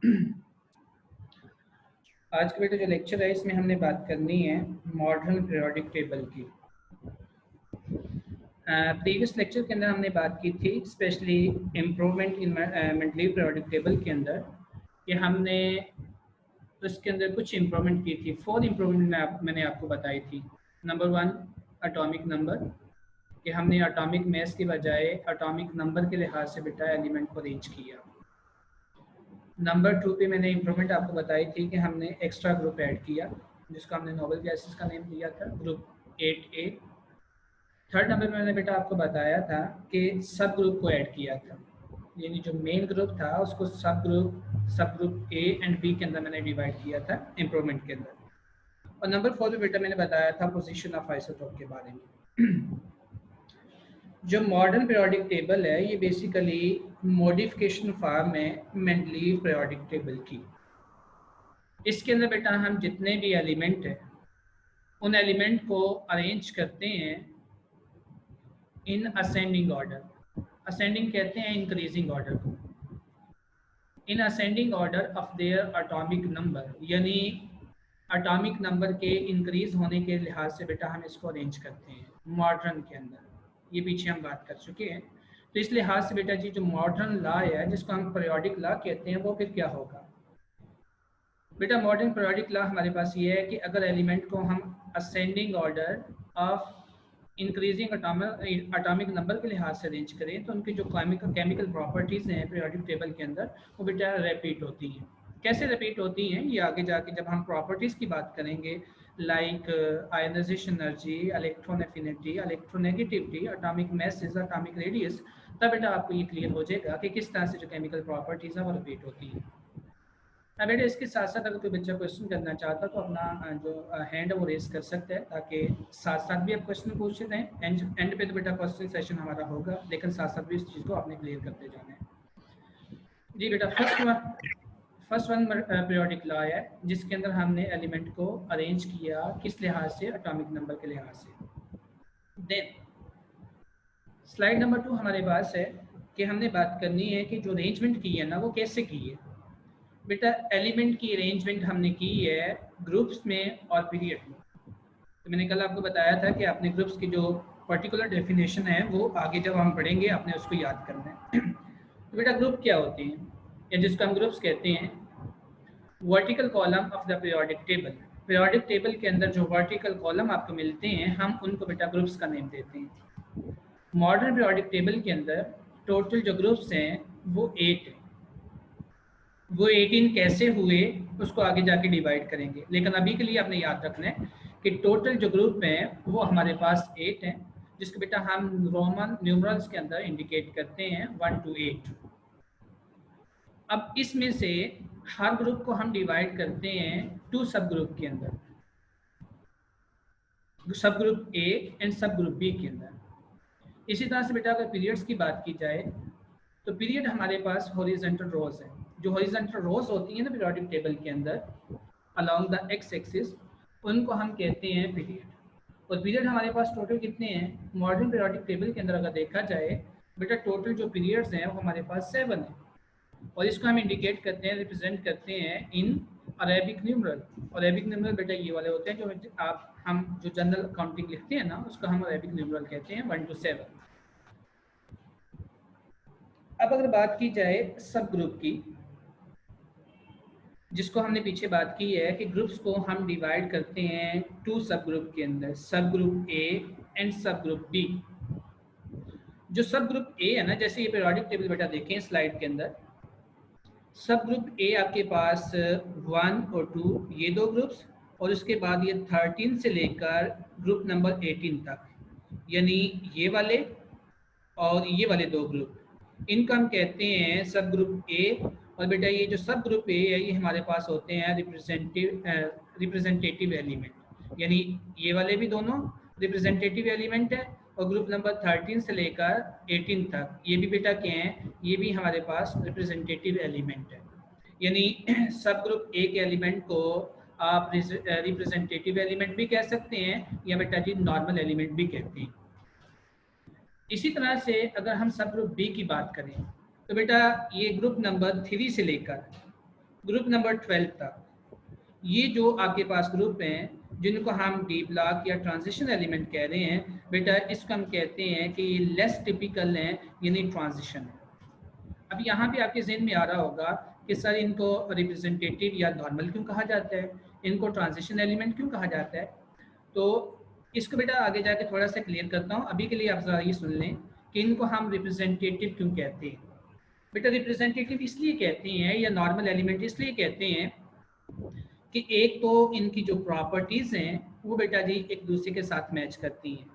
आज का बेटा जो लेक्चर है इसमें हमने बात करनी है मॉडर्न पीरियोडिक टेबल की। प्रीवियस लेक्चर के अंदर हमने बात की थी specially improvement in Mendeleev periodic table के अंदर कि हमने उसके अंदर कुछ इम्प्रूवमेंट की थी। 4 इम्प्रूवमेंट मैंने आपको बताई थी। नंबर 1 एटॉमिक नंबर, कि हमने एटॉमिक मास की बजाय एटॉमिक नंबर के लिहाज से बेटा एलिमेंट को अरेंज किया। नंबर 2 पे मैंने इम्प्रूवमेंट आपको बताई थी कि हमने एक्स्ट्रा ग्रुप ऐड किया जिसको हमने नोबल गैसेस का नेम दिया था, ग्रुप 8A। थर्ड नंबर में मैंने बेटा आपको बताया था कि सब ग्रुप को ऐड किया था, यानी जो मेन ग्रुप था उसको सब ग्रुप A एंड B के अंदर मैंने डिवाइड किया था इम्प्रूवमेंट के अंदर। और नंबर 4 पे बेटा मैंने बताया था पोजीशन ऑफ आइसोटोप के बारे में। जो मॉडर्न पीरियोडिक टेबल है ये बेसिकली मॉडिफिकेशन फॉर्म है मेंडलीव पीरियोडिक टेबल की। इसके अंदर बेटा हम जितने भी एलिमेंट हैं उन एलिमेंट को अरेंज करते हैं इन असेंडिंग ऑर्डर। असेंडिंग कहते हैं इंक्रीजिंग ऑर्डर को। In ascending order of their atomic number, यानी एटॉमिक नंबर के इंक्रीज होने के लिहाज से बेटा हम इसको अरेंज करते हैं मॉडर्न के अंदर। ये पीछे हम बात कर चुके हैं। तो इस लिहाज से बेटा जी जो मॉडर्न लॉ है जिसको हम पीरियोडिक लॉ कहते हैं वो फिर क्या होगा बेटा। मॉडर्न पीरियोडिक लॉ हमारे पास ये है कि अगर एलिमेंट को हम ascending order of increasing atomic number के लिहाज से अरेंज करें तो उनकी जो केमिकल प्रॉपर्टीज़ हैं पीरियोडिक टेबल के अंदर वो बेटा रिपीट होती हैं। कैसे रिपीट होती हैं ये आगे जाके जब हम प्रॉपर्टीज़ की बात करेंगे, like ionization energy, electron affinity, electronegativity, atomic message, atomic radius, तब बेटा आपको ये क्लियर हो जाएगा कि किस तरह से जो केमिकल प्रॉपर्टीज़ हैं वो रिपीट होती हैं। अब बेटा इसके साथ साथ अगर कोई बच्चा क्वेश्चन करना चाहता तो अपना जो हैंड है वो रेस कर सकता है, ताकि साथ साथ भी आप क्वेश्चन पूछते रहें। एंड पे तो बेटा क्वेश्चन सेशन हमारा होगा, लेकिन साथ साथ भी इस चीज़ को आपने क्लियर करते जाना है। जी बेटा फर्स्ट वन पीरियोडिक लॉ है जिसके अंदर हमने एलिमेंट को अरेंज किया किस लिहाज से, एटॉमिक नंबर के लिहाज से। देन स्लाइड नंबर 2 हमारे पास है कि हमने बात करनी है कि जो अरेंजमेंट की है ना वो कैसे की है। बेटा एलिमेंट की अरेंजमेंट हमने की है ग्रुप्स में और पीरियड में। तो मैंने कल आपको बताया था कि आपने ग्रुप्स की जो पर्टिकुलर डेफिनेशन है वो आगे जब हम पढ़ेंगे आपने उसको याद करना है। तो बेटा ग्रुप क्या होते हैं, या जिसको हम ग्रुप्स कहते हैं, vertical column of the periodic table. Periodic table के अंदर जो वर्टिकल कॉलम आपको मिलते हैं हम उनको बेटा ग्रुप्स का नेम देते हैं। मॉडर्न पीरियोडिक टेबल के अंदर टोटल जो ग्रुप्स हैं वो 8 हैं। वो 18 कैसे हुए उसको आगे जाके डिवाइड करेंगे, लेकिन अभी के लिए आपने याद रखना है कि टोटल जो ग्रुप हैं वो हमारे पास 8 हैं, जिसको बेटा हम रोमन न्यूमरल्स के अंदर इंडिकेट करते हैं 1 to 8। अब इसमें से हर ग्रुप को हम डिवाइड करते हैं 2 सब ग्रुप के अंदर, सब ग्रुप ए एंड सब ग्रुप बी के अंदर। इसी तरह से बेटा अगर पीरियड्स की बात की जाए तो पीरियड हमारे पास हॉरिजॉन्टल रोज है। जो हॉरिजॉन्टल रोज होती है ना पीरियोडिक टेबल के अंदर अलोंग द एक्स एक्सिस, उनको हम कहते हैं पीरियड। और पीरियड हमारे पास टोटल कितने हैं मॉडर्न पीरियोडिक टेबल के अंदर अगर देखा जाए बेटा टोटल जो पीरियड्स हैं वो हमारे पास 7 हैं। और इसको हम इंडिकेट करते हैं, रिप्रेजेंट करते हैं इन अरेबिक न्यूमरल। अरेबिक न्यूमरल बेटा ये वाले होते हैं जो हम जो जनरल काउंटिंग लिखते हैं ना उसको हम अरेबिक न्यूमरल कहते हैं 1 to 7। अब अगर बात की जाए सब ग्रुप की, जिसको हमने पीछे बात की है कि ग्रुप्स को हम डिवाइड करते हैं 2 सब ग्रुप के अंदर, सब ग्रुप ए एंड सब ग्रुप बी। जो सब ग्रुप ए है ना, जैसे ये पीरियोडिक टेबल बेटा देखें स्लाइड के अंदर, सब ग्रुप ए आपके पास 1 और 2 ये 2 ग्रुप्स, और उसके बाद ये 13 से लेकर ग्रुप नंबर 18 तक, यानी ये वाले और ये वाले 2 ग्रुप, इनका हम कहते हैं सब ग्रुप ए। और बेटा ये जो सब ग्रुप ए है ये हमारे पास होते हैं रिप्रेजेंटेटिव एलिमेंट, यानी ये वाले भी दोनों रिप्रेजेंटेटिव एलिमेंट है। और ग्रुप नंबर 13 से लेकर 18 तक ये भी बेटा क्या हैं, ये भी हमारे पास रिप्रेजेंटेटिव एलिमेंट है। यानी सब ग्रुप ए के एलिमेंट को आप रिप्रेजेंटेटिव एलिमेंट भी कह सकते हैं या बेटा जी नॉर्मल एलिमेंट भी कहते हैं। इसी तरह से अगर हम सब ग्रुप बी की बात करें तो बेटा ये ग्रुप नंबर 3 से लेकर ग्रुप नंबर 12 तक। ये जो आपके पास ग्रुप हैं जिनको हम डी ब्लॉक या ट्रांजिशन एलिमेंट कह रहे हैं बेटा, इसको हम कहते हैं कि ये लेस टिपिकल हैं, यानी ट्रांजिशन है। अब यहाँ पे आपके जहन में आ रहा होगा कि सर इनको रिप्रेजेंटेटिव या नॉर्मल क्यों कहा जाता है, इनको ट्रांजिशन एलिमेंट क्यों कहा जाता है। तो इसको बेटा आगे जाके थोड़ा सा क्लियर करता हूँ। अभी के लिए आप ज़रा ये सुन लें कि इनको हम रिप्रेजेंटेटिव क्यों कहते हैं। बेटा रिप्रेजेंटेटिव इसलिए कहते हैं या नॉर्मल एलिमेंट इसलिए कहते हैं कि एक तो इनकी जो प्रॉपर्टीज़ हैं वो बेटा जी एक दूसरे के साथ मैच करती हैं,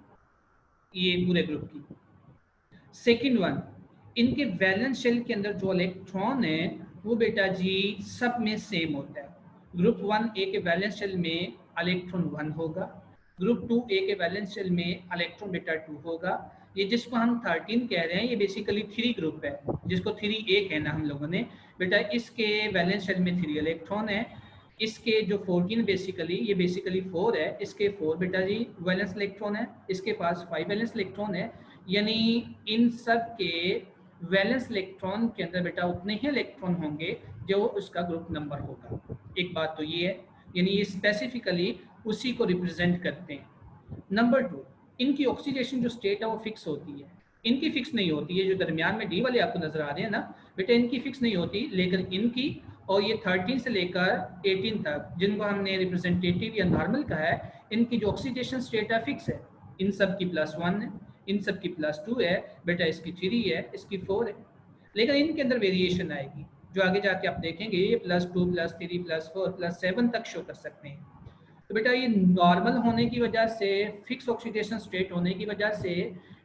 ये पूरे ग्रुप की। सेकंड वन, इनके वैलेंस शेल के अंदर जो इलेक्ट्रॉन है वो बेटा जी सब में सेम होता है। ग्रुप 1 ए के वैलेंस शेल में इलेक्ट्रॉन 1 होगा, ग्रुप 2 ए के वैलेंस शेल में इलेक्ट्रॉन बेटा 2 होगा। ये जिसको हम 13 कह रहे हैं ये बेसिकली 3 ग्रुप है, जिसको 3A कहना हम लोगों ने। बेटा इसके वैलेंस शेल में 3 इलेक्ट्रॉन है, इसके जो 14 बेसिकली ये बेसिकली 4 है, इसके 4 बेटा जी वैलेंस इलेक्ट्रॉन है, इसके पास 5 वैलेंस इलेक्ट्रॉन है। यानी इन सब के वैलेंस इलेक्ट्रॉन के अंदर बेटा उतने ही इलेक्ट्रॉन होंगे जो उसका ग्रुप नंबर होगा। एक बात तो ये है, यानी ये स्पेसिफिकली उसी को रिप्रेजेंट करते हैं। नंबर 2, इनकी ऑक्सीडेशन जो स्टेट है वो फिक्स होती है, इनकी फिक्स नहीं होती है। जो दरमियान में डी वाले आपको नजर आ रहे हैं ना बेटा, इनकी फिक्स नहीं होती, लेकिन इनकी और ये 13 से लेकर 18 तक जिनको हमने रिप्रेजेंटेटिव या नॉर्मल कहा है, इनकी जो ऑक्सीडेशन स्टेट है फिक्स है। इन सब की +1 है, इन सब की +2 है बेटा, इसकी 3 है, इसकी 4 है। लेकिन इनके अंदर वेरिएशन आएगी जो आगे जाके आप देखेंगे, ये +2 +3 +4 +7 तक शो कर सकते हैं। तो बेटा ये नॉर्मल होने की वजह से, फिक्स ऑक्सीडेशन स्टेट होने की वजह से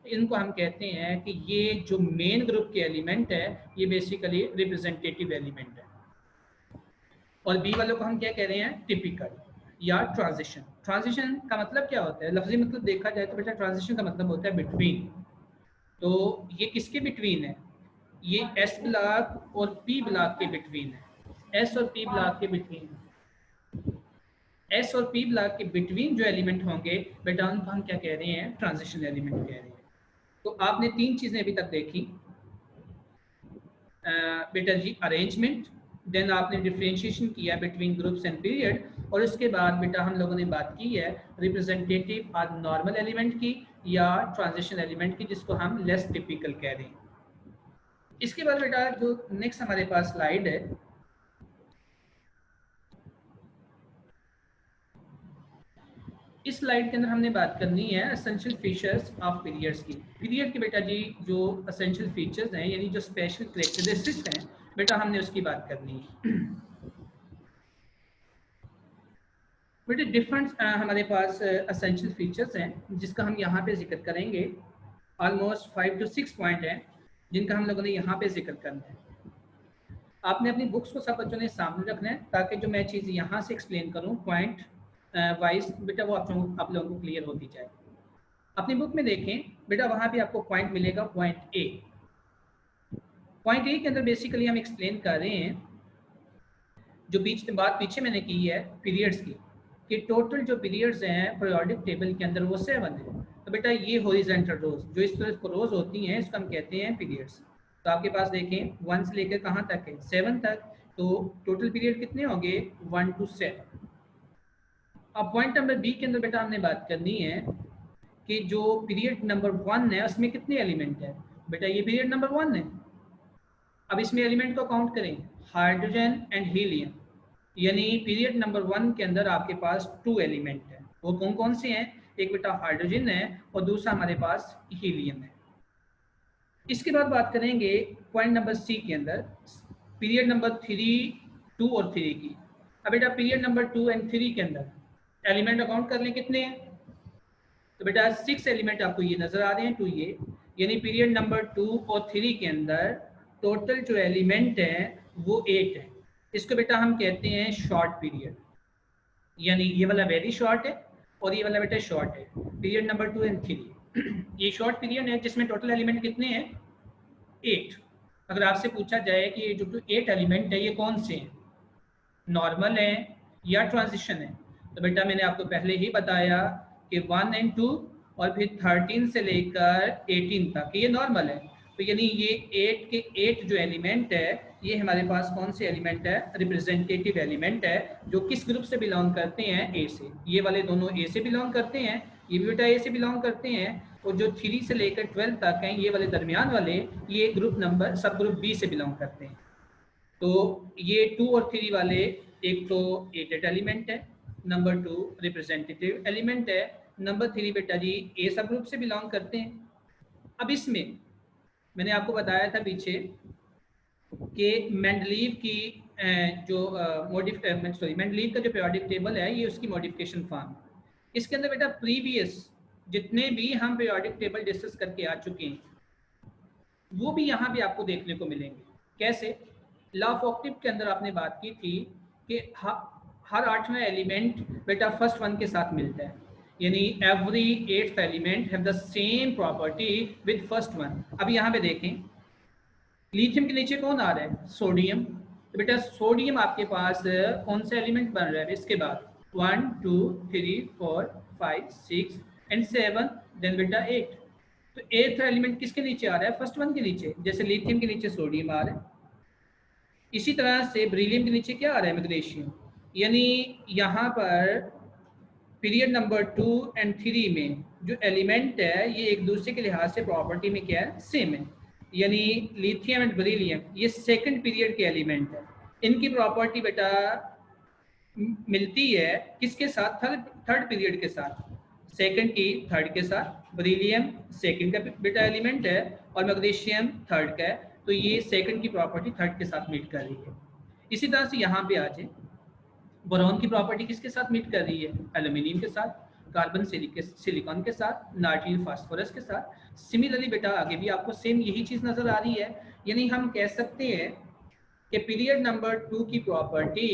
इनको हम कहते हैं कि ये जो मेन ग्रुप के एलिमेंट है ये बेसिकली रिप्रेजेंटेटिव एलिमेंट है। और बी वालों को हम क्या कह रहे हैं, टिपिकल या ट्रांजिशन। ट्रांजिशन का मतलब क्या होता है, लफ्जी मतलब देखा जाए तो बेटा ट्रांजिशन का मतलब होता है बिटवीन। तो ये किसके बिटवीन है, ये एस ब्लॉक और पी ब्लॉक के बिटवीन है, एस और पी ब्लॉक के बिटवीन। एस और पी ब्लॉक के बिटवीन जो एलिमेंट होंगे बेटा उनको हम क्या कह रहे हैं, ट्रांजिशन एलिमेंट कह रहे हैं। तो आपने 3 चीजें अभी तक देखी बेटा जी, अरेंजमेंट, देन आपने डिफरेंशिएशन किया बिटवीन ग्रुप्स एंड पीरियड, और उसके बाद बेटा हम लोगों ने बात की है रिप्रेजेंटेटिव और नॉर्मल एलिमेंट की या ट्रांजिशन एलिमेंट की, जिसको हम लेस टिपिकल कह रहे हैं। इसके बाद बेटा जो नेक्स्ट हमारे पास स्लाइड है, इस स्लाइड के अंदर हमने बात करनी है एसेंशियल फीचर्स ऑफ पीरियड्स की। पीरियड के बेटा जी जो एसेंशियल फीचर्स हैं यानी जो स्पेशल कैरेक्टरिस्टिक्स हैं बेटा हमने उसकी बात करनी है। बेटे डिफरेंट हमारे पास एसेंशियल फीचर्स हैं जिसका हम यहाँ पे जिक्र करेंगे। ऑलमोस्ट 5 to 6 पॉइंट हैं जिनका हम लोगों ने यहाँ पे जिक्र करना है। आपने अपनी बुक्स को सब बच्चों ने सामने रखना है ताकि जो मैं चीज़ यहाँ से एक्सप्लेन करूँ पॉइंट वाइज बेटा वो आप लोगों को क्लियर होती जाए। अपनी बुक में देखें बेटा, वहाँ पे आपको पॉइंट मिलेगा पॉइंट ए। पॉइंट ए के अंदर बेसिकली हम एक्सप्लेन कर रहे हैं जो बात पीछे मैंने की है पीरियड्स की, कि टोटल जो पीरियड्स हैं पीरियोडिक टेबल के अंदर वो 7 है। तो बेटा ये हॉरिजॉन्टल रोज जो इस तरह रोज होती हैं इसको हम कहते हैं पीरियड्स। तो आपके पास देखें 1 से लेकर कहाँ तक है, 7 तक। तो टोटल पीरियड कितने होंगे, 1 to 7। अब पॉइंट नंबर बी के अंदर बेटा हमने बात करनी है कि जो पीरियड नंबर 1 है उसमें कितने एलिमेंट है। बेटा ये पीरियड नंबर 1 है। अब इसमें एलिमेंट को काउंट करें, हाइड्रोजन एंड हीलियम, यानी पीरियड नंबर 1 के अंदर आपके पास 2 एलिमेंट है। वो कौन कौन से हैं, एक बेटा हाइड्रोजन है और दूसरा हमारे पास हीलियम है। इसके बाद बात करेंगे पॉइंट नंबर सी के अंदर पीरियड नंबर 3, 2 और 3 की। अब बेटा पीरियड नंबर 2 एंड 3 के अंदर एलिमेंट अकाउंट कर लें कितने हैं, तो बेटा 6 एलिमेंट आपको ये नजर आ रहे हैं 2 ये, यानी पीरियड नंबर 2 और 3 के अंदर टोटल जो एलिमेंट है वो 8 है। इसको बेटा हम कहते हैं शॉर्ट पीरियड, यानी ये वाला वेरी शॉर्ट है और ये वाला बेटा शॉर्ट है, पीरियड नंबर 2 एंड 3। ये शॉर्ट पीरियड है जिसमें टोटल एलिमेंट कितने हैं, 8। अगर आपसे पूछा जाए कि ये जो 8 एलिमेंट है ये कौन से हैं, नॉर्मल है या ट्रांजिशन है, तो बेटा मैंने आपको पहले ही बताया कि 1 and 2 और फिर 13 से लेकर 18 तक ये नॉर्मल है। तो तो यानी ये 8 के 8 जो एलिमेंट है ये हमारे पास कौन से एलिमेंट है, रिप्रेजेंटेटिव एलिमेंट है, जो किस ग्रुप से बिलोंग करते हैं, ए से। ये वाले दोनों ए से बिलोंग करते हैं, ये भी बेटा ए से बिलोंग करते हैं, और जो 3 से लेकर 12 तक हैं ये वाले दरमियान वाले, ये ग्रुप नंबर सब ग्रुप बी से बिलोंग करते हैं। तो ये 2 और 3 वाले एक तो एडेड एलिमेंट है, नंबर 2 रिप्रेजेंटेटिव एलिमेंट है, नंबर 3 बेटा जी ए सब ग्रुप से बिलोंग करते हैं। अब इसमें मैंने आपको बताया था पीछे कि मेंडलीव की मेंडलीव का जो पीरियोडिक टेबल है ये उसकी मॉडिफिकेशन फॉर्म। इसके अंदर बेटा प्रीवियस जितने भी हम पीरियोडिक टेबल डिस्कस करके आ चुके हैं वो भी यहाँ पे आपको देखने को मिलेंगे। कैसे? लॉ ऑफ ऑक्टिव के अंदर आपने बात की थी कि हर 8वां एलिमेंट बेटा फर्स्ट वन के साथ मिलता है, यानी every 8th element have the same property with first one. अब यहाँ पे देखें लिथियम के नीचे कौन आ रहा है, सोडियम। तो बेटा सोडियम आपके पास कौन सा एलिमेंट बन रहा है इसके बाद, 1 2 3 4 5 6 एंड 7, देन बेटा 8। तो 8th एलिमेंट किसके नीचे आ रहा है, फर्स्ट वन के नीचे, जैसे लिथियम के नीचे सोडियम आ रहा है। इसी तरह से बेरिलियम के नीचे क्या आ रहा है, मैग्नीशियम। यानी यहाँ पर पीरियड नंबर 2 एंड 3 में जो एलिमेंट है ये एक दूसरे के लिहाज से प्रॉपर्टी में क्या है, सेम है। यानी लिथियम एंड बेरिलियम ये सेकंड पीरियड के एलिमेंट है, इनकी प्रॉपर्टी बेटा मिलती है किसके साथ, थर्ड पीरियड के साथ, सेकंड की थर्ड के साथ। बेरिलियम सेकंड का बेटा एलिमेंट है और मैग्नीशियम थर्ड का है, तो ये सेकंड की प्रॉपर्टी थर्ड के साथ मीट कर रही है। इसी तरह से यहाँ पे आ जाए, बोरॉन की प्रॉपर्टी किसके साथ मीट कर रही है, एल्यूमिनियम के साथ, कार्बन सिलिकॉन के साथ, नाइट्रोजन फास्फोरस के साथ। सिमिलरली बेटा आगे भी आपको सेम यही चीज़ नज़र आ रही है। यानी हम कह सकते हैं कि पीरियड नंबर 2 की प्रॉपर्टी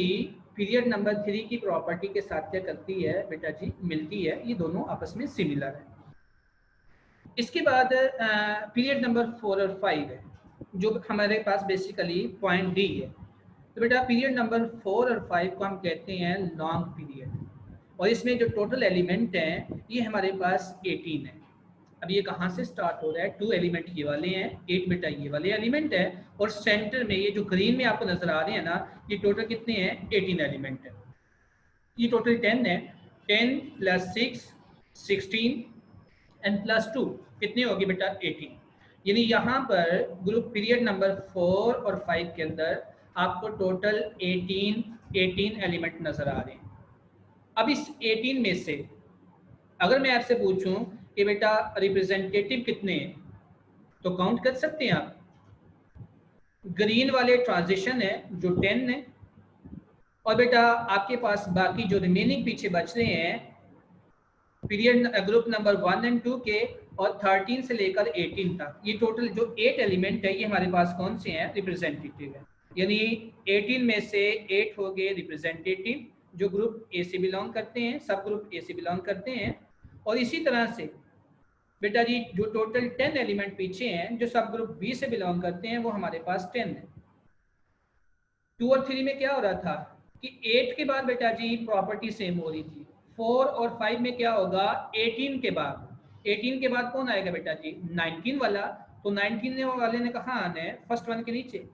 पीरियड नंबर 3 की प्रॉपर्टी के साथ क्या करती है बेटा जी, मिलती है, ये दोनों आपस में सिमिलर है। इसके बाद पीरियड नंबर 4 और 5 है जो हमारे पास बेसिकली पॉइंट डी है। तो बेटा पीरियड नंबर 4 और 5 को हम कहते हैं लॉन्ग पीरियड, और इसमें जो टोटल एलिमेंट हैं ये हमारे पास 18 है। अब ये कहाँ से स्टार्ट हो रहा है, 2 एलिमेंट ये वाले हैं, 8 बेटा ये वाले एलिमेंट है, और सेंटर में ये जो ग्रीन में आपको नजर आ रहे हैं ना, ये टोटल कितने हैं, 18 एलिमेंट है। ये टोटल 10 है, 10 + 6 16 एंड +2 कितनी होगी बेटा, 18। यानी यहाँ पर ग्रुप पीरियड नंबर 4 और 5 के अंदर आपको टोटल 18 एलिमेंट नजर आ रहे हैं। अब इस 18 में से अगर मैं आपसे पूछूं कि बेटा रिप्रेजेंटेटिव कितने हैं, तो काउंट कर सकते हैं आप। ग्रीन वाले ट्रांजिशन है जो 10 है, और बेटा आपके पास बाकी जो रिमेनिंग पीछे बच रहे हैं पीरियड ग्रुप नंबर 1 एंड 2 के, और 13 से लेकर 18 तक, ये टोटल जो 8 एलिमेंट है ये हमारे पास कौन से हैं, रिप्रेजेंटेटिव है। यानी 18 में से 8 हो गए रिप्रेजेंटेटिव जो ग्रुप ए से बिलोंग करते हैं, सब ग्रुप ए से बिलोंग करते हैं। और इसी तरह से बेटा जी जो टोटल 10 एलिमेंट पीछे हैं जो सब ग्रुप बी से बिलोंग करते हैं वो हमारे पास 10 है। 2 और 3 में क्या हो रहा था कि 8 के बाद बेटा जी प्रॉपर्टी सेम हो रही थी, 4 और 5 में क्या होगा, 18 के बाद कौन आएगा बेटा जी, 19 वाला। तो 19 वाले ने कहाँ आना है, फर्स्ट वन के नीचे।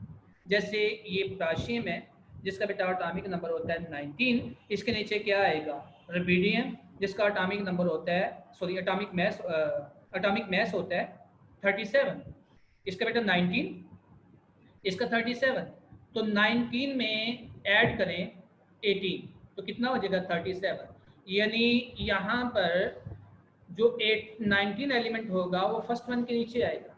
जैसे ये पोटाशियम है जिसका बेटा एटॉमिक नंबर होता है 19, इसके नीचे क्या आएगा, रुबिडियम जिसका एटॉमिक नंबर होता है, सॉरी एटॉमिक मैस होता है 37, इसका बेटा 19, इसका 37। तो 19 में ऐड करें 18 तो कितना हो जाएगा, 37। यानी यहाँ पर जो 19 एलिमेंट होगा वो फर्स्ट वन के नीचे आएगा।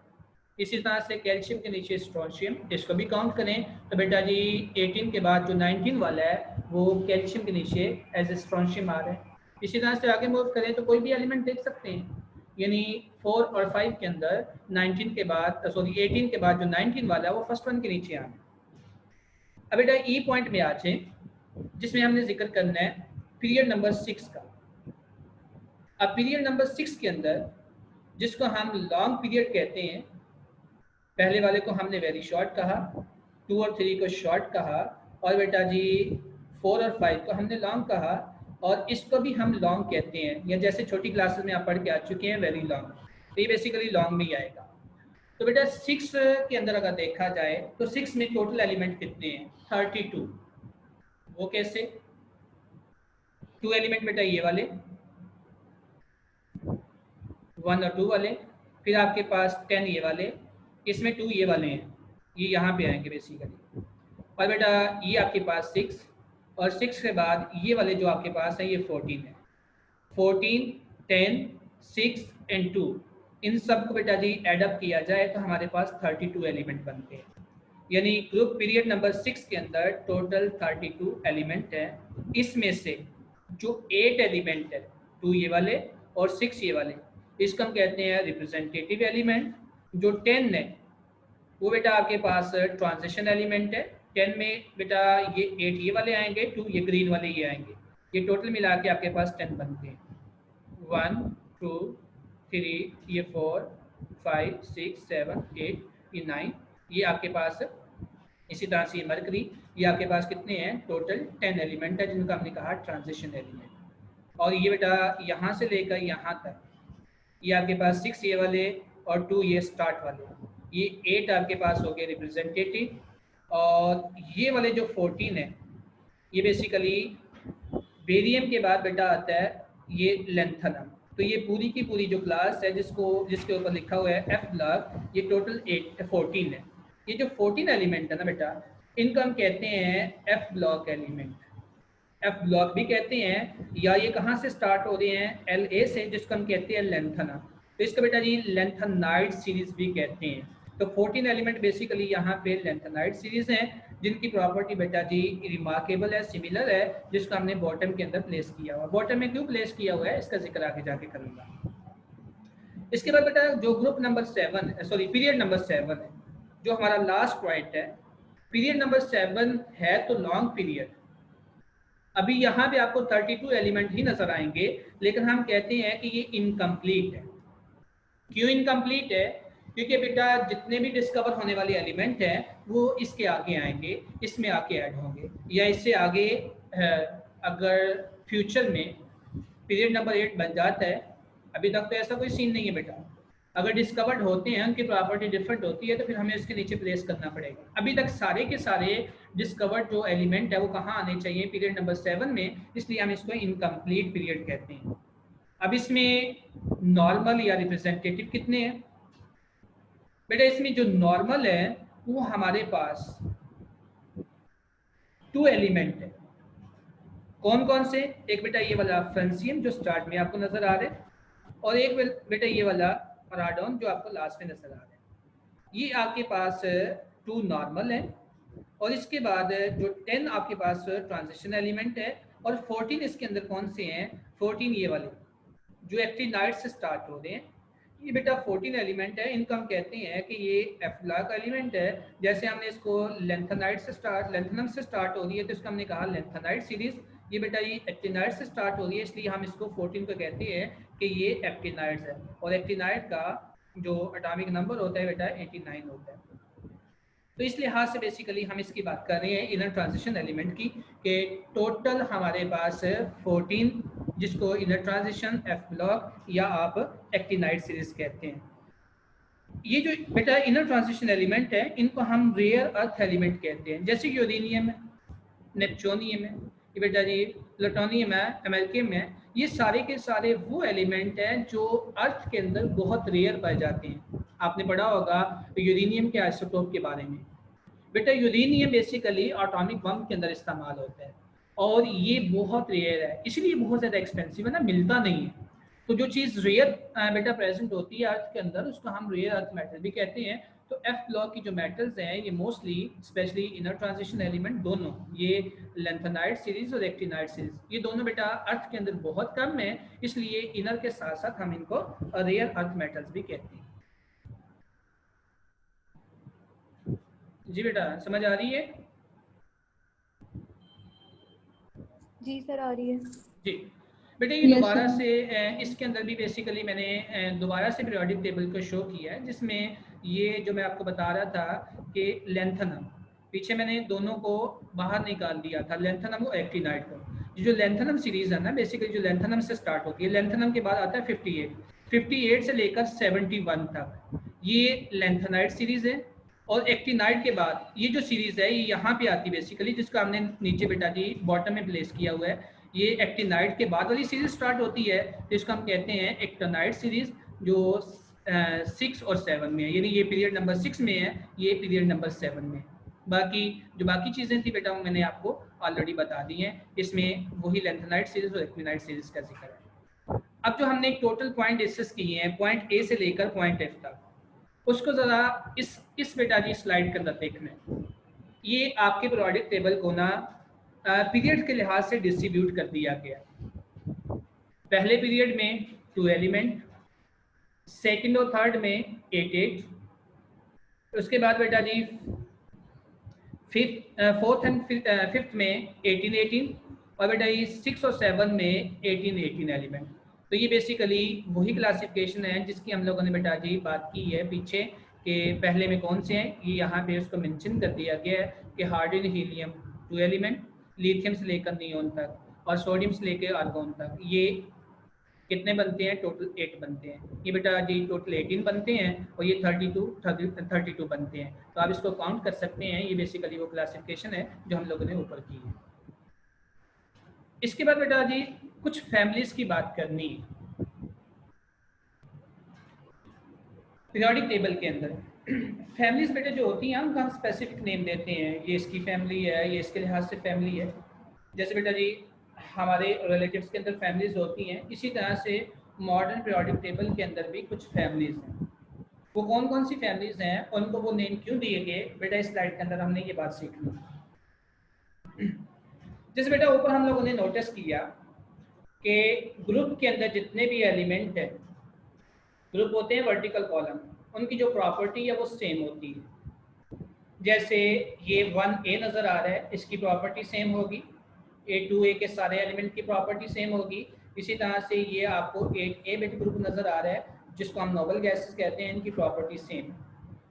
इसी तरह से कैल्शियम के नीचे स्ट्रोंशियम, इसको भी काउंट करें तो बेटा जी 18 के बाद जो 19 वाला है वो कैल्शियम के नीचे एज ए स्ट्रोंशियम आ रहा है। इसी तरह से आगे मूव करें तो कोई भी एलिमेंट देख सकते हैं, यानी 4 और 5 के अंदर 18 के बाद जो 19 वाला है वो फर्स्ट वन के नीचे आ रहा है। अब बेटा ई पॉइंट में आ जाए जिसमें हमने जिक्र करना है पीरियड नंबर 6 का। अब पीरियड नंबर 6 के अंदर जिसको हम लॉन्ग पीरियड कहते हैं, पहले वाले को हमने वेरी शॉर्ट कहा, 2 और 3 को शॉर्ट कहा, और बेटा जी 4 और 5 को हमने लॉन्ग कहा, और इसको भी हम लॉन्ग कहते हैं, या जैसे छोटी क्लासेस में आप पढ़ के आ चुके हैं वेरी लॉन्ग, तो ये बेसिकली लॉन्ग में ही आएगा। तो बेटा 6 के अंदर अगर देखा जाए तो 6 में टोटल एलिमेंट कितने हैं? 32। वो कैसे? 2 एलिमेंट बेटा ये वाले, 1 और 2 वाले, फिर आपके पास 10 ये वाले, इसमें 2 ये वाले हैं, ये यहाँ पे आएंगे बेसिकली। और बेटा ये आपके पास 6, और 6 के बाद ये वाले जो आपके पास है ये 14 है। 14, 10, 6 एंड 2, इन सब को बेटा जी एडअप किया जाए तो हमारे पास 32 एलिमेंट बनते हैं। यानी ग्रुप पीरियड नंबर 6 के अंदर टोटल 32 एलिमेंट है। इसमें से जो 8 एलिमेंट है, 2 ये वाले और 6 ये वाले, इसको हम कहते हैं रिप्रेजेंटेटिव एलिमेंट। जो 10 है वो बेटा आपके पास ट्रांजिशन एलिमेंट है। 10 में बेटा ये 8 ये वाले आएंगे, 2 ये ग्रीन वाले ये आएंगे, ये टोटल मिला के आपके पास 10 बनते हैं। 1, 2, 3, ये 4, 5, 6, 7, 8, ये 9, ये आपके पास इसी तरह से मरकरी, ये आपके पास कितने हैं? टोटल 10 एलिमेंट है, जिनका हमने कहा ट्रांजिशन एलिमेंट। और ये बेटा यहाँ से लेकर यहाँ तक ये आपके पास 6 ये वाले और 2 ये स्टार्ट वाले, ये 8 आपके पास हो गए रिप्रेजेंटेटिव। और ये वाले जो 14 है ये बेसिकली वेरियम के बाद बेटा आता है ये लेंथनम। तो ये पूरी की पूरी जो क्लास है जिसके ऊपर लिखा हुआ है एफ ब्लॉक, ये टोटल 14 है। ये जो 14 एलिमेंट है ना बेटा, इनको हम कहते हैं F block element. F block भी कहते हैं, या ये कहाँ से स्टार्ट हो रहे हैं? LA से, जिसको हम कहते हैं लेंथना। तो इसको बेटा जी लेंथनाइड सीरीज भी कहते हैं। तो 14 एलिमेंट बेसिकली यहाँ पे लेंथनाइड सीरीज हैं, जिनकी प्रॉपर्टी बेटा जी रिमार्केबल है, सिमिलर है, जिसको हमने बॉटम के अंदर प्लेस किया हुआ। बॉटम में क्यों प्लेस किया हुआ है इसका जिक्र आगे जाके करूँगा। इसके बाद बेटा जो group number 7 sorry period number 7 है, जो हमारा लास्ट पॉइंट है। पीरियड नंबर 7 है तो लॉन्ग पीरियड। अभी यहाँ पे आपको 32 एलिमेंट ही नजर आएंगे, लेकिन हम कहते हैं कि ये इनकम्प्लीट है। क्यों इनकम्प्लीट है? क्योंकि बेटा जितने भी डिस्कवर होने वाले एलिमेंट हैं वो इसके आगे आएंगे, इसमें आके ऐड होंगे, या इससे आगे अगर फ्यूचर में पीरियड नंबर 8 बन जाता है। अभी तक तो ऐसा कोई सीन नहीं है बेटा। अगर डिस्कवर्ड होते हैं, उनकी प्रॉपर्टी डिफरेंट होती है, तो फिर हमें इसके नीचे प्लेस करना पड़ेगा। अभी तक सारे के सारे डिस्कवर्ड जो एलिमेंट है वो कहाँ आने चाहिए? पीरियड नंबर 7 में, इसलिए हम इसको इनकम्प्लीट पीरियड कहते हैं। अब इसमें नॉर्मल या रिप्रेजेंटेटिव कितने हैं? बेटा इसमें जो नॉर्मल है वो हमारे पास 2 एलिमेंट है। कौन कौन से? एक बेटा ये वाला फ्रेंसियम जो स्टार्ट में आपको नजर आ रहा है, और एक बेटा ये वाला अराडोन जो आपको लास्ट में नजर आ रहा है। ये आपके पास 2 नॉर्मल है, और इसके बाद जो 10 आपके पास ट्रांजिशन एलिमेंट है, और 14 इसके अंदर कौन से हैं? 14 ये वाले जो एक्टिनाइड से स्टार्ट हो रहे हैं। ये बेटा 14 एलिमेंट है, इनको हम कहते हैं कि ये एफ ब्लॉक एलिमेंट है। जैसे हमने इसको लेंथनाइड से लेंथनम से स्टार्ट हो रही है, तो इसको हमने कहा लेंथनाइड सीरीज। ये बेटा ये एक्टिनाइड से स्टार्ट हो रही है, इसलिए हम इसको 14 को कहते हैं कि ये एक्टिनाइड है। और एक्टिनाइड का जो एटॉमिक नंबर होता है बेटा 89 होता है। तो इस लिहाज से बेसिकली हम इसकी बात कर रहे हैं इनर ट्रांजिशन एलिमेंट की, कि टोटल हमारे पास 14, जिसको इनर ट्रांजिशन एफ ब्लॉक या आप एक्टिनाइड सीरीज कहते हैं। ये जो बेटा इनर ट्रांजिशन एलिमेंट है, इनको हम रेयर अर्थ एलिमेंट कहते हैं। जैसे यूरेनियम है, नेपच्यूनियम है, ये बेटा जी प्लूटोनियम है, अमेरिकम है, ये सारे के सारे वो एलिमेंट हैं जो अर्थ के अंदर बहुत रेयर पाए जाते हैं। आपने पढ़ा होगा यूरेनियम के आइसोटोप के बारे में। बेटा यूरेनियम बेसिकली एटॉमिक बम के अंदर इस्तेमाल होता है, और ये बहुत रेयर है, इसलिए बहुत ज़्यादा एक्सपेंसिव है ना, मिलता नहीं है। तो जो चीज़ रेयर बेटा प्रेजेंट होती है अर्थ के अंदर, उसको हम रेयर अर्थ मेटल भी कहते हैं। तो एफ ब्लॉक की जो मेटल्स हैं ये mostly specially inner transition element दोनों, ये लेंथनाइड सीरीज और एक्टिनाइड सीरीज, ये दोनों बेटा अर्थ के अंदर बहुत कम है, इसलिए इनर के साथ साथ हम इनको रेयर अर्थ मेटल्स भी कहते हैं। जी बेटा समझ आ रही है? जी सर आ रही है। जी बेटा ये दोबारा से इसके अंदर भी बेसिकली मैंने दोबारा से पीरियोडिक टेबल को शो किया है, जिसमें ये जो मैं आपको बता रहा था कि लेंथनम, पीछे मैंने दोनों को बाहर निकाल दिया था, लेंथनम और एक्टिनाइड को। जो लेंथनम सीरीज है ना, बेसिकली जो लेंथनम से स्टार्ट होती है, लेंथनम के बाद आता है 58 से लेकर 71 तक। ये लैंथेनाइड सीरीज है, और एक्टिनाइड के बाद ये जो सीरीज है ये यहाँ पे आती है बेसिकली, जिसको हमने नीचे बेटा जी बॉटम में प्लेस किया हुआ है। ये एक्टिनाइड के बाद वाली सीरीज स्टार्ट होती है, तो इसको हम कहते हैं एक्टिनाइड सीरीज, जो 6 और 7 में है, यानी ये पीरियड नंबर 6 में है, ये पीरियड नंबर 7 में है। बाकी जो बाकी चीज़ें थी बेटा वो मैंने आपको ऑलरेडी बता दी हैं, इसमें वही लैंथेनाइड सीरीज और एक्टिनाइड सीरीज का जिक्र है। अब जो हमने टोटल पॉइंट डिस्कस किए हैं पॉइंट ए से लेकर पॉइंट एफ तक, उसको ज़रा इस बेटा जी स्लाइड के अंदर देखना है। ये आपके पीरियोडिक टेबल को ना पीरियड के लिहाज से डिस्ट्रीब्यूट कर दिया गया। पहले पीरियड में 2 एलिमेंट, सेकंड और थर्ड में 8, उसके बाद बेटा जी फोर्थ एंड फिफ्थ में 18, और बेटा ये 6 और 7 में 18 एलिमेंट। तो ये बेसिकली वही क्लासिफिकेशन है जिसकी हम लोगों ने बेटा जी बात की है पीछे, कि पहले में कौन से हैं, ये यहाँ पे उसको मेंशन कर दिया गया है कि हाइड्रोजन हीलियम 2 एलिमेंट, लिथियम से लेकर नियोन तक, और सोडियम से लेकर आर्गोन तक, ये कितने बनते हैं, टोटल 8 बनते हैं। ये बेटा जी टोटल 18 बनते हैं, और ये 32 बनते हैं। तो आप इसको काउंट कर सकते हैं, ये बेसिकली वो क्लासिफिकेशन है जो हम लोगों ने ऊपर की है। इसके बाद बेटा जी कुछ फैमिलीज की बात करनी है पीरियोडिक टेबल के अंदर। फैमिलीज बेटा जो होती हैं उनका हम स्पेसिफिक नेम देते हैं, ये इसकी फैमिली है, ये इसके लिहाज से फैमिली है। जैसे बेटा जी हमारे रिलेटिव्स के अंदर फैमिलीज होती हैं, इसी तरह से मॉडर्न पीरियोडिक टेबल के अंदर भी कुछ फैमिलीज हैं। वो कौन कौन सी फैमिलीज हैं, उनको वो नेम क्यों दिए गए, बेटा इस स्लाइड के अंदर हमने ये बात सीखनी। जैसे बेटा ऊपर हम लोगों ने नोटिस किया कि ग्रुप के अंदर जितने भी एलिमेंट है, ग्रुप होते हैं वर्टिकल कॉलम, उनकी जो प्रॉपर्टी है वो सेम होती है। जैसे ये 1A नज़र आ रहा है, इसकी प्रॉपर्टी सेम होगी, A2A के सारे एलिमेंट की प्रॉपर्टी सेम होगी। इसी तरह से ये आपको 8A बिट ग्रुप नज़र आ रहा है, जिसको हम नोबल गैसेस कहते हैं, इनकी प्रॉपर्टी सेम।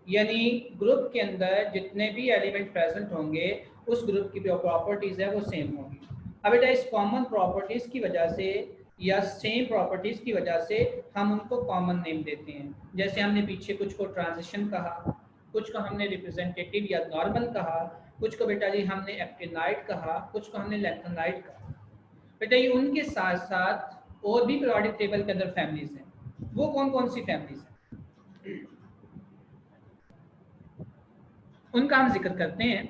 यानी ग्रुप के अंदर जितने भी एलिमेंट प्रेजेंट होंगे उस ग्रुप की जो प्रॉपर्टीज़ है वो सेम होंगी। अब बेटा इस कॉमन प्रॉपर्टीज़ की वजह से या सेम प्रॉपर्टीज़ की वजह से हम उनको कॉमन नेम देते हैं। जैसे हमने पीछे कुछ को ट्रांजिशन कहा, कुछ को हमने रिप्रेजेंटेटिव या नॉर्मल कहा, कुछ को बेटा जी हमने एक्टिनाइड कहा, कुछ को हमने लैंथेनाइड कहा। बेटा ये उनके साथ साथ और भी पीरियोडिक टेबल के अंदर फैमिलीज हैं। वो कौन कौन सी फैमिलीज हैं उनका हम जिक्र करते हैं।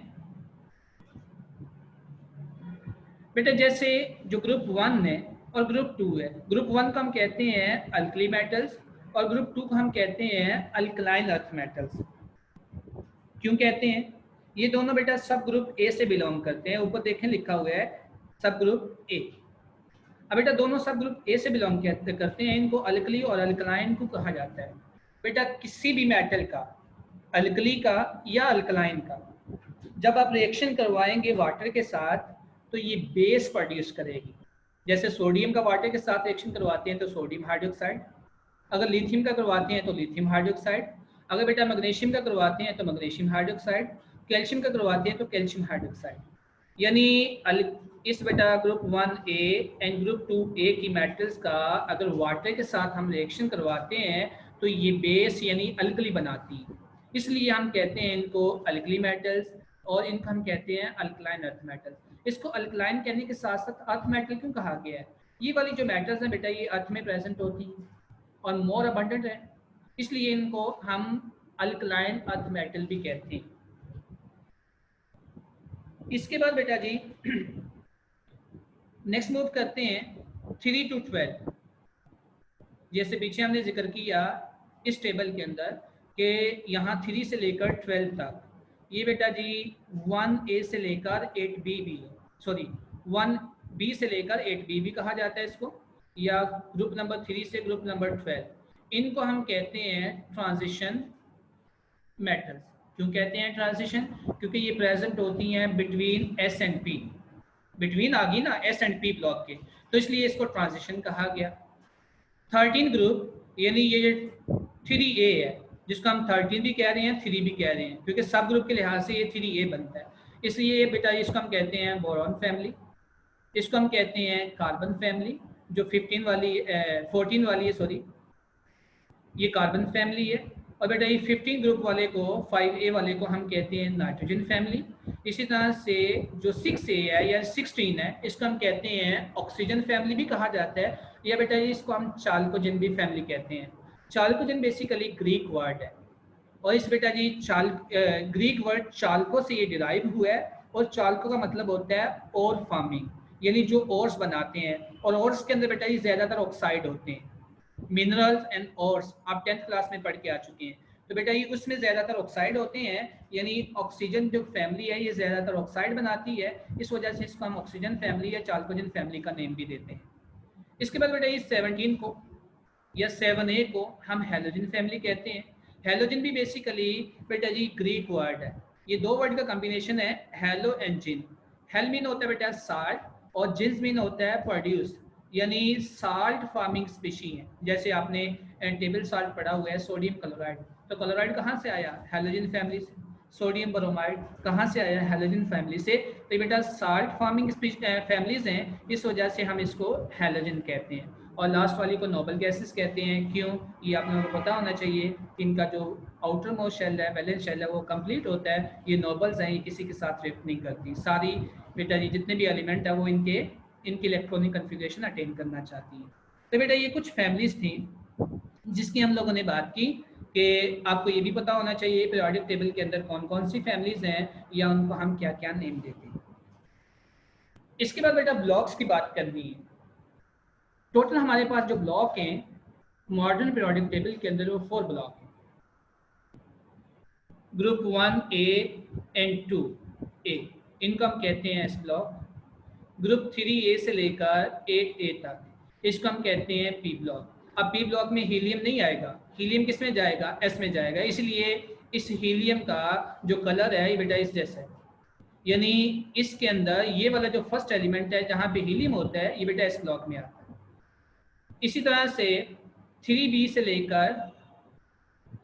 बेटा जैसे जो ग्रुप 1 है और ग्रुप 2 है, ग्रुप 1 को हम कहते हैं अल्कली मेटल्स और ग्रुप 2 को हम कहते हैं अल्कलाइन अर्थ मेटल्स। क्यों कहते हैं? ये दोनों बेटा सब ग्रुप ए से बिलोंग करते हैं। ऊपर देखें लिखा हुआ है सब ग्रुप ए। अब बेटा दोनों सब ग्रुप ए से बिलोंग करते हैं, इनको अल्कली और अल्कलाइन को कहा जाता है। बेटा किसी भी मेटल का, अल्कली का या अल्कलाइन का, जब आप रिएक्शन करवाएंगे वाटर के साथ तो ये बेस प्रोड्यूस करेगी। जैसे सोडियम का वाटर के साथ रिएक्शन करवाते हैं तो सोडियम हाइड्रोक्साइड, अगर लिथियम का करवाते हैं तो लिथियम हाइड्रोक्साइड, अगर बेटा मैग्नीशियम का करवाते हैं तो मैग्नीशियम हाइड्रोक्साइड, कैल्शियम का करवाते हैं तो कैल्शियम हाइड्रोक्साइड। यानी इस बेटा group 1A and group 2A की मेटल्स का अगर वाटर के साथ हम रिएक्शन करवाते हैं तो ये बेस यानी अल्कली बनाती है। इसलिए हम कहते हैं इनको अल्कली मेटल्स और इनको हम कहते हैं अल्कलाइन अर्थ मेटल्स। इसको अल्कलाइन कहने के साथ साथ अर्थ मेटल क्यों कहा गया है? ये वाली जो मेटल्स हैं बेटा ये अर्थ में प्रेजेंट होती हैं और मोर अबंडेंट है, इसलिए इनको हम अल्कलाइन अर्थ मेटल भी कहते हैं। इसके बाद बेटा जी नेक्स्ट मूव करते हैं 3 to 12। जैसे पीछे हमने जिक्र किया इस टेबल के अंदर कि यहाँ 3 से लेकर 12 तक, ये बेटा जी 1A से लेकर 8B भी, सॉरी 1B से लेकर 8B भी कहा जाता है इसको, या ग्रुप नंबर 3 से ग्रुप नंबर 12। इनको हम कहते हैं ट्रांजिशन मेटल्स। क्यों कहते हैं ट्रांजिशन? क्योंकि ये प्रेजेंट होती हैं between S and P, between आ गई ना S एंड P ब्लॉक के, तो इसलिए इसको ट्रांजिशन कहा गया। 13 ग्रुप यानी ये 3A है, जिसको हम 13 भी कह रहे हैं 3 भी कह रहे हैं, क्योंकि सब ग्रुप के लिहाज से ये 3A बनता है। इसलिए बेटा इसको हम कहते हैं बोरॉन फैमिली, इसको हम कहते हैं कार्बन फैमिली, जो 14 वाली है, सॉरी ये कार्बन फैमिली है। और बेटा ये 15 ग्रुप वाले को 5A वाले को हम कहते हैं नाइट्रोजन फैमिली। इसी तरह से जो 6A है या 16 है इसको हम कहते हैं ऑक्सीजन फैमिली भी कहा जाता है, या बेटा इसको हम चाल्कोजन भी फैमिली कहते हैं। चाल्कोजन बेसिकली ग्रीक वर्ड है और इस बेटा जी ग्रीक वर्ड चाल्को से ये डिराइव हुआ है और चाल्को का मतलब होता है ओर फार्मिंग, यानी जो ओर्स बनाते हैं, और ओर्स के अंदर बेटा ये ज़्यादातर ऑक्साइड होते हैं। मिनरल्स एंड ओर्स आप 10th क्लास में पढ़ के आ चुके हैं, तो बेटा ये उसमें ज़्यादातर ऑक्साइड होते हैं, यानी ऑक्सीजन जो फैमिली है ये ज़्यादातर ऑक्साइड बनाती है, इस वजह से इसको हम ऑक्सीजन फैमिली या चाल्कोजन फैमिली का नेम भी देते हैं। इसके बाद बेटा ये 17 को या 7A को हम हैलोजन फैमिली कहते हैं। हैलोजन भी बेसिकली बेटा जी ग्रीक वर्ड है, ये दो वर्ड का कॉम्बिनेशन है, हेलो एंड जिन। हेल मीन होता है बेटा साल्ट और जिन्स मीन होता है प्रोड्यूस, यानी साल्ट फार्मिंग स्पीशी है। जैसे आपने टेबल साल्ट पढ़ा हुआ है सोडियम क्लोराइड, तो क्लोराइड कहाँ से आया? हैलोजन फैमिली से। सोडियम ब्रोमाइड कहाँ से आया? हैलोजन फैमिली से। तो बेटा साल्ट फार्मिंग फैमिलीज हैं, इस वजह से हम इसको हैलोजन कहते हैं। और लास्ट वाली को नोबल गैसेस कहते हैं। क्यों? ये आप लोगों को पता होना चाहिए, इनका जो आउटर मोस्ट शेल है, वैलेंस शेल है, वो कंप्लीट होता है। ये नोबल्स हैं, ये किसी के साथ रिएक्ट नहीं करती। सारी बेटा जी जितने भी एलिमेंट है वो इनकी इलेक्ट्रॉनिक कन्फिगरेशन अटेन करना चाहती हैं। तो बेटा ये कुछ फैमिलीज थी जिसकी हम लोगों ने बात की कि आपको ये भी पता होना चाहिए पीरियोडिक टेबल के अंदर कौन कौन सी फैमिलीज हैं या उनको हम क्या क्या नेम देते हैं। इसके बाद बेटा ब्लॉक्स की बात करनी है। टोटल हमारे पास जो ब्लॉक हैं मॉडर्न पीरियोडिक टेबल के अंदर वो 4 ब्लॉक हैं। ग्रुप 1A एंड 2A इनको हम कहते हैं एस ब्लॉक। ग्रुप 3A से लेकर 8A तक इसको हम कहते हैं पी ब्लॉक। अब पी ब्लॉक में हीलियम नहीं आएगा, हीलियम किस में जाएगा? एस में जाएगा, इसलिए इस हीलियम का जो कलर है ये बेटा इस जैसा है, यानी इसके अंदर ये वाला जो फर्स्ट एलिमेंट है जहाँ पे हीलियम होता है ये बेटा एस ब्लॉक में आता है। इसी तरह से 3B से लेकर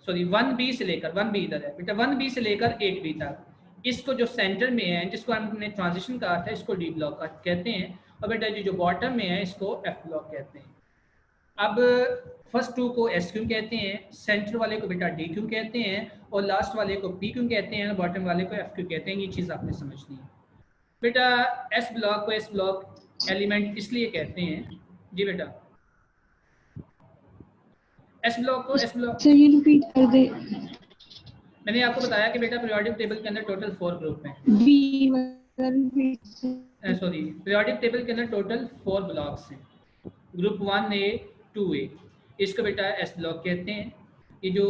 1B से लेकर 1B इधर है बेटा, 1B से लेकर 8B तक इसको जो सेंटर में है जिसको हमने ट्रांजिशन कहा था इसको डी ब्लॉक कहते हैं, और बेटा जो बॉटम में है इसको एफ ब्लॉक कहते हैं। अब फर्स्ट 2 को एस क्यों कहते हैं, सेंटर वाले को बेटा डी क्यों कहते हैं, और लास्ट वाले को पी क्यों कहते हैं, और बॉटम वाले को एफ क्यों कहते हैं, ये चीज़ आपने समझनी है। बेटा एस ब्लॉक को एस ब्लॉक एलिमेंट इसलिए कहते हैं जी बेटा, एस ब्लॉक को एस ब्लॉक सही रिपीट कर दे। मैंने आपको बताया कि बेटा पीरियोडिक टेबल के अंदर टोटल 4 ग्रुप हैं। पीरियोडिक टेबल के अंदर टोटल 4 ब्लॉक्स हैं। ग्रुप 1A 2A इसको बेटा एस ब्लॉक कहते हैं। ये जो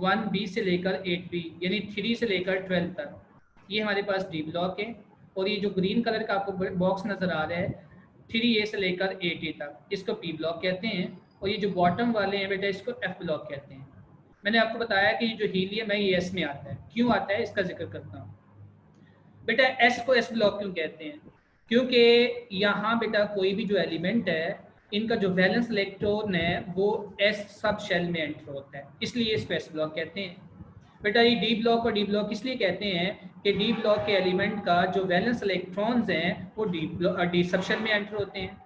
1B से लेकर 8B यानी 3 से लेकर 12 तक ये हमारे पास डी ब्लॉक है, और ये जो ग्रीन कलर का आपको बॉक्स नज़र आ रहा है 3A से लेकर 8A तक इसको पी ब्लॉक कहते हैं, और ये जो बॉटम वाले हैं बेटा इसको एफ ब्लॉक कहते हैं। मैंने आपको बताया कि जो हीलियम है ये एस में आता है, क्यों आता है इसका जिक्र करता हूँ। बेटा एस को एस ब्लॉक क्यों कहते हैं, क्योंकि यहाँ बेटा कोई भी जो एलिमेंट है इनका जो वैलेंस इलेक्ट्रॉन है वो एस सब शेल में एंटर होता है, इसलिए इसको एस ब्लॉक कहते हैं। बेटा ये डी ब्लॉक और डी ब्लॉक इसलिए कहते हैं कि डी ब्लॉक के एलिमेंट का जो वैलेंस इलेक्ट्रॉन्स हैं वो डी सब शेल में एंटर होते हैं।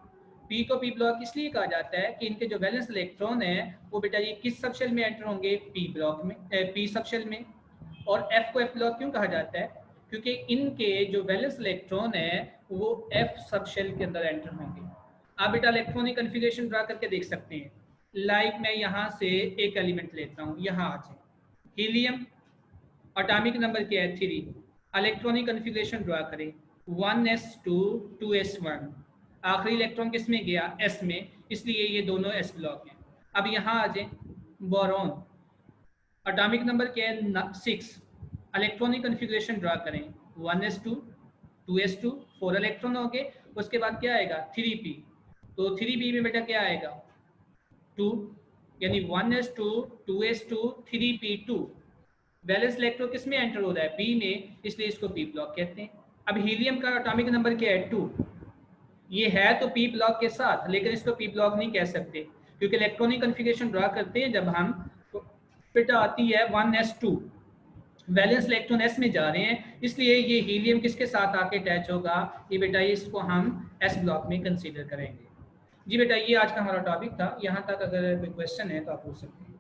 पी को पी ब्लॉक इसलिए कहा जाता है कि इनके जो वैलेंस इलेक्ट्रॉन है वो बेटा ये किस सब शेल में एंटर होंगे? पी ब्लॉक में, पी सब शेल में। और एफ को एफ ब्लॉक क्यों कहा जाता है? क्योंकि इनके जो वैलेंस इलेक्ट्रॉन है वो एफ सब शेल के अंदर एंटर होंगे। आप बेटा इलेक्ट्रॉनिक कन्फिगरेशन ड्रा करके देख सकते हैं। लाइक मैं यहाँ से एक एलिमेंट लेता हूँ, यहाँ आ जाए हीलियम, एटॉमिक नंबर क्या है 3, इलेक्ट्रॉनिक कन्फिगरेशन ड्रा करें 1s2 2s1, आखिरी इलेक्ट्रॉन किस में गया? एस में, इसलिए ये दोनों एस ब्लॉक हैं। अब यहाँ आ जाए बोरॉन, एटॉमिक नंबर क्या है 6, इलेक्ट्रॉनिक कन्फिगरेशन ड्रा करें 1s2 2s2, 4 इलेक्ट्रॉन हो गए। उसके बाद क्या आएगा? 3p, तो 3p में बेटा क्या आएगा? 2, यानी 1s2 2s2 3p2। Valence electron किस में एंटर हो रहा है? पी में, इसलिए इसको पी ब्लॉक कहते हैं। अब हीलियम का एटॉमिक नंबर क्या है 2, ये है तो पी ब्लॉक के साथ, लेकिन इसको पी ब्लॉक नहीं कह सकते क्योंकि इलेक्ट्रॉनिक कन्फिगरेशन ड्रा करते हैं जब हम, तो बेटा आती है 1s2, वैलेंस इलेक्ट्रॉन एस में जा रहे हैं, इसलिए ये हीलियम किसके साथ आके अटैच होगा? ये बेटा इसको हम एस ब्लॉक में कंसीडर करेंगे। जी बेटा ये आज का हमारा टॉपिक था। यहाँ तक अगर कोई क्वेश्चन है तो आप पूछ सकते हैं।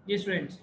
जी स्टूडेंट्स